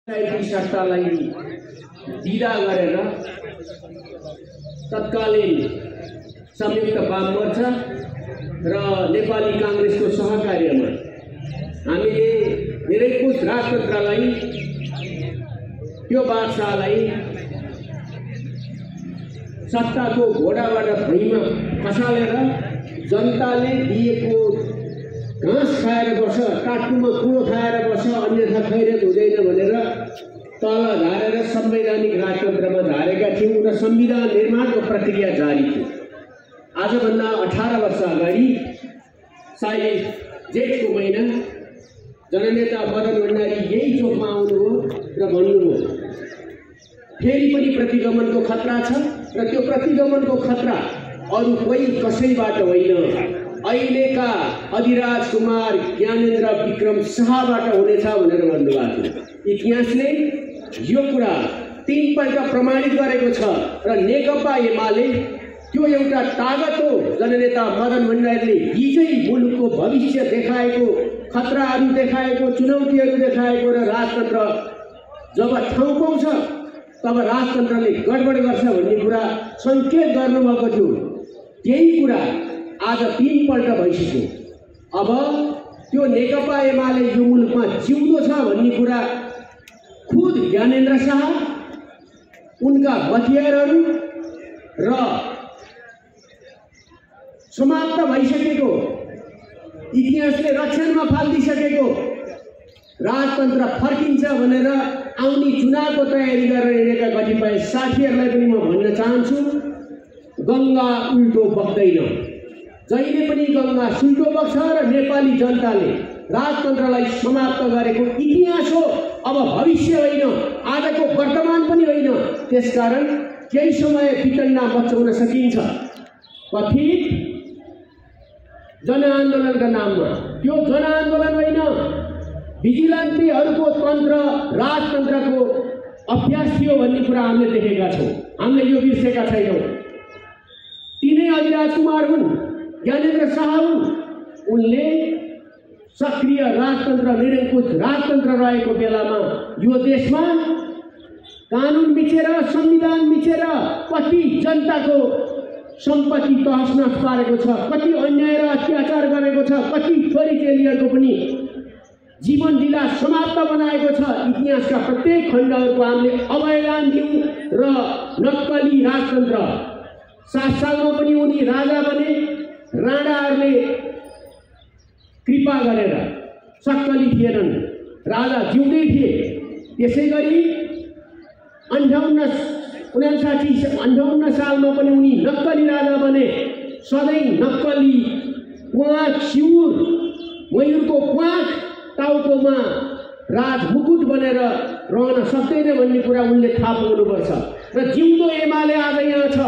सत्तालाई विदा गरेर तत्कालीन संयुक्त वाममोर्चा र नेपाली कांग्रेसको सहकार्यमा हामीले धेरै कुछ राजतन्त्रलाई त्यो बादशाहलाई सत्ताको घोडाबाट भुइँमा खसालेर जनताले दिएको घाँस खाएर बस, काठुमा कुलो खाएर बस, अन्यथा खैरेत हुँदैन भनेर तल झारेर संवैधानिक राजतन्त्रमा झारेका थियौँ र संविधान निर्माणको प्रक्रिया जारी थियो। आजभन्दा 18 वर्ष अगाडि सायद जेठको महिना जननेता मदन भण्डारी यही चोकमा आउनुभयो र भन्नुभयो फेरि पनि प्रतिगमनको खतरा छ र त्यो प्रतिगमनको खतरा अरू कोही कसैबाट होइन, अहिलेका अधिराज कुमार ज्ञानेन्द्र विक्रम शाहबाट हुनेछ भनेर भन्नुभएको थियो। इतिहासले यो कुरा 3 पल्ट प्रमाणित गरेको छ र नेकपा एमाले त्यो एउटा तागत हो। जननेता मदन भण्डारीले हिजै मुलुकको भविष्य देखाएको, खतराहरू देखाएको, चुनौतीहरू देखाएको र राजतन्त्र जब ठाउँ पाउँछ तब राजतन्त्रले गडबड गर्छ भन्ने कुरा सङ्केत गर्नुभएको थियो। त्यही कुरा आज 3 पल्ट भइसक्यो। अब त्यो नेकपा एमाले यो मुलुकमा जिउँदो छ भन्ने कुरा खुद ज्ञानेन्द्र शाह, उनका हतियारहरू र समाप्त भइसकेको, इतिहासले रक्षणमा फालिदिसकेको राजतन्त्र फर्किन्छ भनेर आउने चुनावको तयारी गरेर हिँडेका कतिपय साथीहरूलाई पनि म भन्न चाहन्छु, गङ्गा उल्टो बग्दैन। जहिले पनि गङ्गा सुल्टो बग्छ र नेपाली जनताले राजतन्त्रलाई समाप्त गरेको इतिहास हो। अब भविष्य होइन, आजको वर्तमान पनि होइन। त्यसकारण केही समय वितण्डा बचाउन सकिन्छ। कथित जनआन्दोलनका नाममा त्यो जनआन्दोलन होइन, भिजिलेन्टीहरूको तन्त्र राजतन्त्रको अभ्यास थियो भन्ने कुरा हामीले देखेका छौँ। हामीले यो बिर्सेका छैनौँ। तिनै अधिराज कुमार हुन्, ज्ञानेन्द्र शाह हुन्। उनले सक्रिय राजतन्त्र, निरङ्कुश राजतन्त्र रहेको बेलामा यो देशमा कानुन मिचेर, संविधान मिचेर कति जनताको सम्पत्ति तहस-नहस पारेको छ, कति अन्याय र अत्याचार गरेको छ, कति छोरी चेलीहरूको पनि जीवन लीला समाप्त बनाएको छ। इतिहासका प्रत्येक खण्डहरूको हामीले अवहेलना दियौँ र नक्कली राजतन्त्र 7 सालमा पनि उनी राजा बने। राणाहरूले कृपा गरेर सक्कली थिएनन्, राजा जिउँदै थिए। त्यसै गरी 58 सालमा पनि उनी नक्कली राजा बने। सधैँ नक्कली प्वाँख, सिउर, मयूरको प्वाँख टाउकोमा राजमुकुट बनेर रहन सक्दैन भन्ने कुरा उनले थाहा पाउनुपर्छ। र जिउँदो एमाले आज यहाँ छ,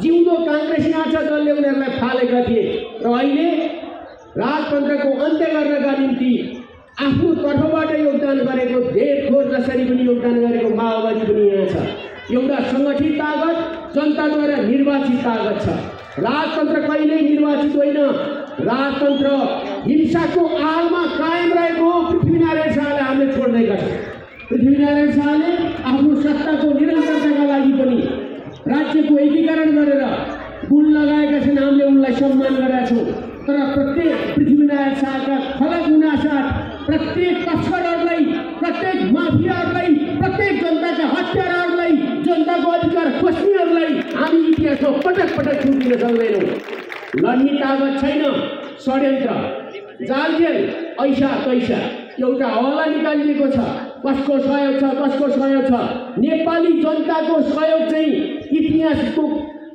जिउँदो काङ्ग्रेस यहाँ छ, जसले उनीहरूलाई फालेका थिए र अहिले राजतन्त्रको अन्त्य गर्नका निम्ति आफ्नो तर्फबाट योगदान गरेको देशखोर जसरी पनि योगदान गरेको माओवादी पनि यहाँ छ। एउटा सङ्गठित तागत, जनताद्वारा निर्वाचित तागत छ। राजतन्त्र कहिल्यै निर्वाचित होइन। राजतन्त्र हिंसाको आलमा कायम रहेको पृथ्वीनारायण शाहले हामीले छोड्दैका छौँ। पृथ्वीनारायण शाहले आफ्नो सत्ताको निरन्तरताका लागि पनि राज्यको एकीकरण गरेर गुण लगाएका छन्। हामीले उनलाई सम्मान गरेका छौँ। तर प्रत्येक पृथ्वीनारायण शाहका खलक हुनासाथ प्रत्येक तस्करहरूलाई, प्रत्येक माफियाहरूलाई, प्रत्येक जनताका हत्याराहरूलाई, जनताको अधिकार खोज्नेहरूलाई हामी इतिहासमा पटक पटक छुट्टिन सक्दैनौँ। लड्ने तागत छैन। षड्यन्त्र, जालजेल, ऐसा तैसा एउटा हवाला निकालिएको छ। कसको सहयोग छ, कसको सहयोग छ? नेपाली जनताको सहयोग चाहिँ इतिहासको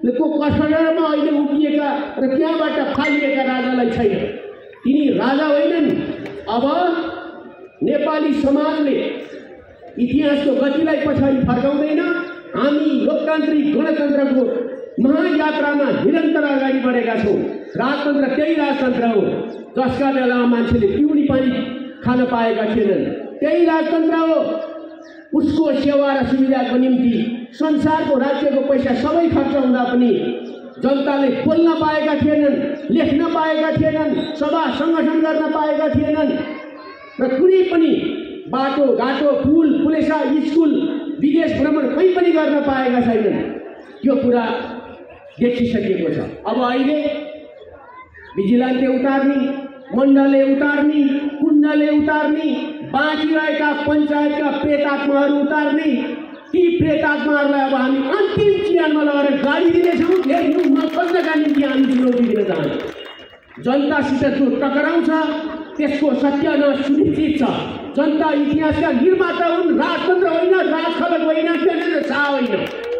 कठघरामा अहिले उभिएका र त्यहाँबाट फालिएका राजालाई छैन। तिनी राजा होइनन्। अब नेपाली समाजले इतिहासको गतिलाई पछाडि फर्काउँदैन। हामी लोकतान्त्रिक गणतन्त्रको महायात्रामा निरन्तर अगाडि बढेका छौँ। राजतन्त्र त्यही राजतन्त्र हो जसका बेलामा मान्छेले पिउने पानी खान पाएका थिएनन्। त्यही राजतन्त्र हो उसको सेवा र सुविधाको निम्ति संसारको राज्यको पैसा सबै खर्च हुँदा पनि जनताले बोल्न पाएका थिएनन्, लेख्न पाएका थिएनन्, सभा सङ्गठन गर्न पाएका थिएनन् र कुनै पनि बाटो घाटो पुल पुलेसा स्कुल विदेश भ्रमण कहीँ पनि गर्न पाएका छैनन्। यो कुरा देखिसकिएको छ। अब अहिले भिजिलेन्सले उतार्ने, मण्डलले उतार्ने, कुण्डले उतार्ने, बाँकी रहेका पञ्चायतका प्रेतात्माहरू उतार्ने, ती प्रेतात्माहरूलाई अब हामी अन्तिम चिहानमा लगाएर गाडी दिनेछौँ। कसका निम्ति हामी चुनौती दिन चाहन्छौँ। जनतासित जो टकराउँछ त्यसको सत्यानाश सुनिश्चित छ। जनता इतिहासका निर्माता हुन्, राजतन्त्र होइन, राजखलक होइन, शाह होइन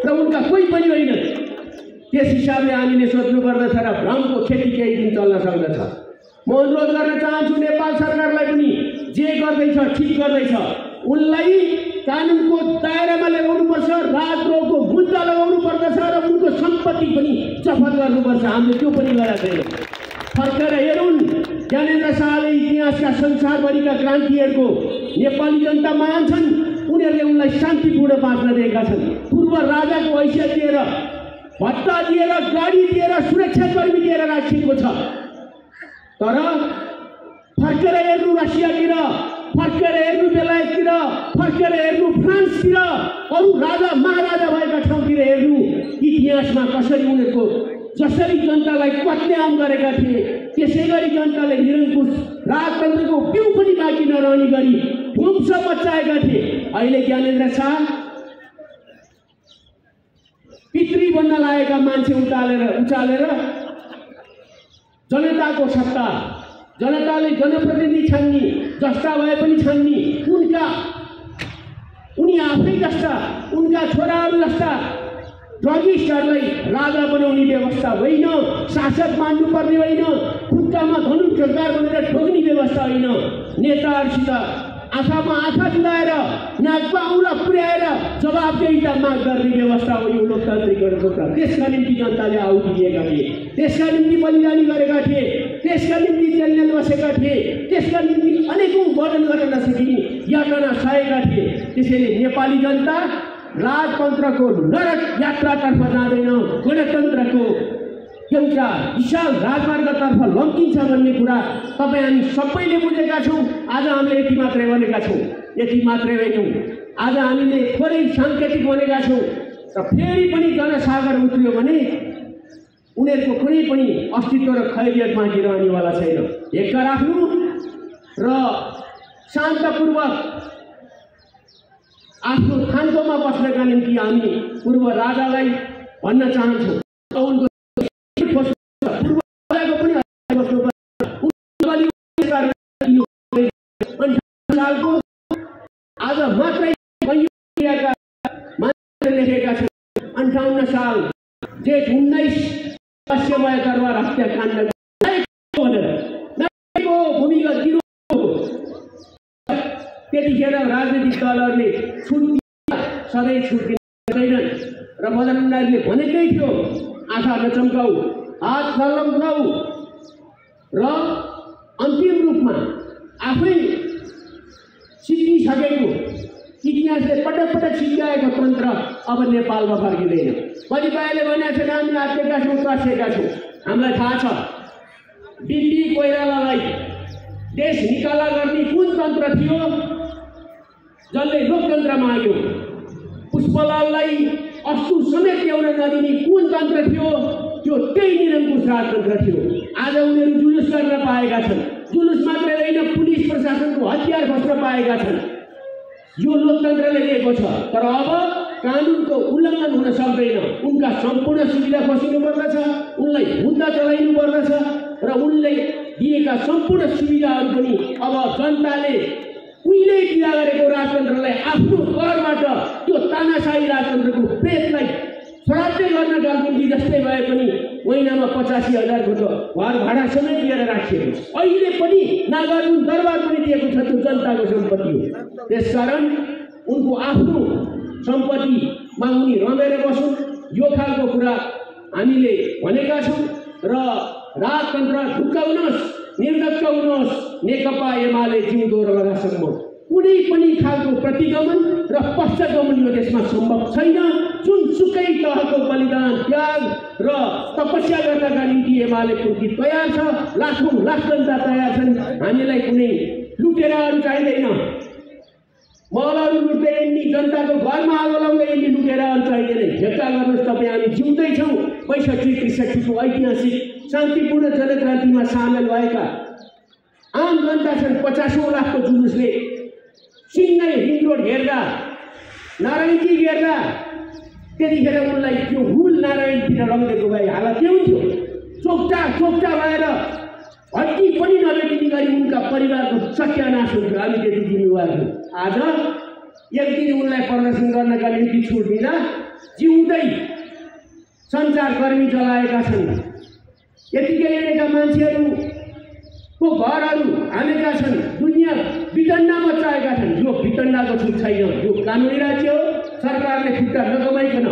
र उनका कोही पनि होइन। त्यस हिसाबले हामीले सोच्नुपर्दछ र भ्रमको खेती केही दिन चल्न सक्दछ। म अनुरोध गर्न चाहन्छु नेपाल सरकारलाई पनि जे गर्दैछ ठिक गर्दैछ, उनलाई कानुनको दायरामा ल्याउनुपर्छ, राजद्रोहको मुद्दा लगाउनु पर्दछ र उनको सम्पत्ति पनि जफत गर्नुपर्छ। हामीले त्यो पनि गरेका छैनौँ। फर्केर हेरुन्, ज्ञानेन्द्र शाहले इतिहासका संसारभरिका क्रान्तिहरूको नेपाली जनता मान्छन्। उनीहरूले उनलाई शान्तिपूर्ण बाँच्न दिएका छन्। पूर्व राजाको हैसियत दिएर, भत्ता दिएर, गाडी दिएर, सुरक्षाकर्मी दिएर राखिएको छ। तर फर्केर हेर्नु रसियातिर, फर्केर हेर्नु बेलायततिर, फर्केर हेर्नु फ्रान्सतिर, अरू राजा महाराजा भएका ठाउँतिर हेर्नु, इतिहासमा कसरी उनीहरूको जसरी जनतालाई कत्लेआम गरेका थिए त्यसै गरी जनताले निरङ्कुश राजतन्त्रको बिउ पनि बाँकी नरहने गरी ध्वंस मचाएका थिए। अहिले ज्ञानेन्द्र शाह पितृ बन्न लागेका मान्छे उचालेर जनताको सत्ता, जनताले जनप्रतिनिधि छान्ने, जस्ता भए पनि छान्ने, उनी आफै जस्ता, उनका छोराहरू जस्ता ड्रगिस्टहरूलाई राजा बनाउने व्यवस्था होइन, शासक मान्नुपर्ने होइन, खुट्टामा धनुष ढोकार भनेर ठोक्ने व्यवस्था होइन। नेताहरूसित आँखामा आँखा जुलाएर, नाकमा औँला पुर्याएर जवाबदेहिता माग गर्ने व्यवस्था हो यो लोकतान्त्रिक गणतन्त्र। त्यसका निम्ति जनताले आहुति दिएका थिए, त्यसका निम्ति बलिदानी गरेका थिए, त्यसका निम्ति जेलमा बसेका थिए, त्यसका निम्ति अनेकौँ वर्णन गर्न नसकिने यातना सहेका थिए। त्यसैले नेपाली जनता राजतन्त्रको नरक यात्रातर्फ जाँदैन, गणतन्त्रको एउटा विशाल राजमार्गतर्फ लम्किन्छ भन्ने कुरा तपाईँ हामी सबैले बुझेका छौँ। आज हामीले यति मात्रै भनेका छौँ, यति मात्रै होइनौँ। आज हामीले थोरै साङ्केतिक भनेका छौँ र फेरि पनि जनसागर उत्रियो भने उनीहरूको कुनै पनि अस्तित्व र खैरियत बाँकी रहनेवाला छैन। एकता राख्नु र शान्तपूर्वक आफ्नो थान्कोमा बस्नका निम्ति हामी पूर्व राजालाई भन्न चाहन्छौँ। आज मात्रै लेखेका छन् 58 साल जेठ 19 रहस्यमय दरबार हत्याकाण्ड भूमिगत त्यतिखेर राजनीतिक दलहरूले छुट सधैँ छुट दिँदैनन् र मदन भण्डारीले भनेकै थियो, आँखा नचम्काऊ, हात नलम्काऊ र अन्तिम रूपमा आफै सिकिसकेको इतिहासले पटक पटक सिकाएको तन्त्र अब नेपालमा फर्किँदैन। कतिपयले भनेका छन् हामी आत्मेका छौँ, तर्सेका छौँ। हामीलाई थाहा छ बिपी कोइरालालाई देश निकाला गर्ने कुन तन्त्र थियो जसले लोकतन्त्र माग्यो, पुष्पलाललाई अस्तु समेत ल्याउन नदिने कुन तन्त्र थियो, त्यो त्यही निरङ्कुश राजतन्त्र थियो। आज उनीहरू जुलुस गर्न पाएका छन्, जुलुस मात्रै होइन पुलिस प्रशासनको हतियार खोज्न पाएका छन्। यो लोकतन्त्रले दिएको छ, तर अब कानुनको उल्लङ्घन हुन सक्दैन। उनका सम्पूर्ण सुविधा खोसिनु पर्दछ, उनलाई मुद्दा चलाइनु पर्दछ र उनले दिएका सम्पूर्ण सुविधाहरू पनि अब जनताले उहिले किरा गरेको राजतन्त्रलाई आफ्नो करबाट त्यो तानाशाही राजतन्त्रको प्रेतलाई श्राद्ध गर्न गान्तोकजी जस्तै भए पनि महिनामा 85,000 को घर भाडा समेत दिएर राखिएको छ। अहिले पनि नागार्जुन दरबार पनि दिएको छ, त्यो जनताको सम्पत्ति हो। त्यसकारण उनको आफ्नो सम्पत्तिमा उनी रमेर बसुन्, यो खालको कुरा हामीले भनेका छौँ र राजतन्त्र ढुक्काउनुहोस्, निर्धक्क हुनुहोस्। नेकपा एमाले जिउँदो रहँदासम्म कुनै पनि खालको प्रतिगमन र पश्चगमन यो देशमा सम्भव छैन। जुनसुकै तहको बलिदान, त्याग र तपस्या गर्नका निम्ति एमाले पूर्ति तयार छ, लाखौँ लाख जनता तयार छन्। हामीलाई कुनै लुटेराहरू चाहिँदैन, मलहरू लुट्दै हिँड्ने, जनताको घरमा आगो लाउँदै हिँड्ने लुटेर अन्त अहिले नै हेरचाह गर्नुहोस्। तपाईँ हामी जिउँदैछौँ ६५-६३को ऐतिहासिक शान्तिपूर्ण जनक्रान्तिमा सामेल भएका आम जनता छन्। 50औं लाखको जुलुसले सिँगै रिङ रोड हेर्दा, नारायणजी हेर्दा त्यतिखेर उनलाई त्यो हुल नारायणतिर लगिदिएको भए हालत के हुन्थ्यो? चोक्टा भएर हड्डी पनि नभेटिने गरी उनका परिवारको सत्यानाश हुन्थ्यो। हामी त्यति जिम्मेवार हौँ। आज एक दिन उनलाई प्रदर्शन गर्नका निम्ति छुट दिँदा जिउँदै सञ्चारकर्मी चलाएका छन्। यतिकै हिँडेका मान्छेहरूको घरहरू हानेका छन्। दुनियाँ वितण्डामा चाहेका छन्। यो वितण्डाको छुट छैन। यो कानुनी राज्य हो। सरकारले खुट्टा नकमाइकन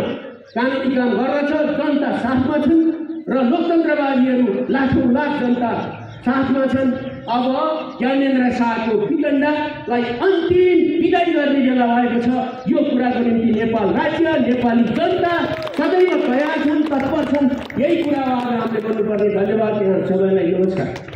कानुनी काम गर्दछ। जनता साथमा छन् र लोकतन्त्रवादीहरू लाखौं लाख जनता साथमा छन्। अब ज्ञानेन्द्र शाहको वितण्डालाई अन्तिम विदाई गर्ने बेला भएको छ। यो कुराको निम्ति नेपाल राज्य, नेपाली जनता सदैव तयार छन्, तत्पर छन्। यही कुरा आज हामीले गर्नुपर्ने। धन्यवाद यहाँ सबैलाई। नमस्कार।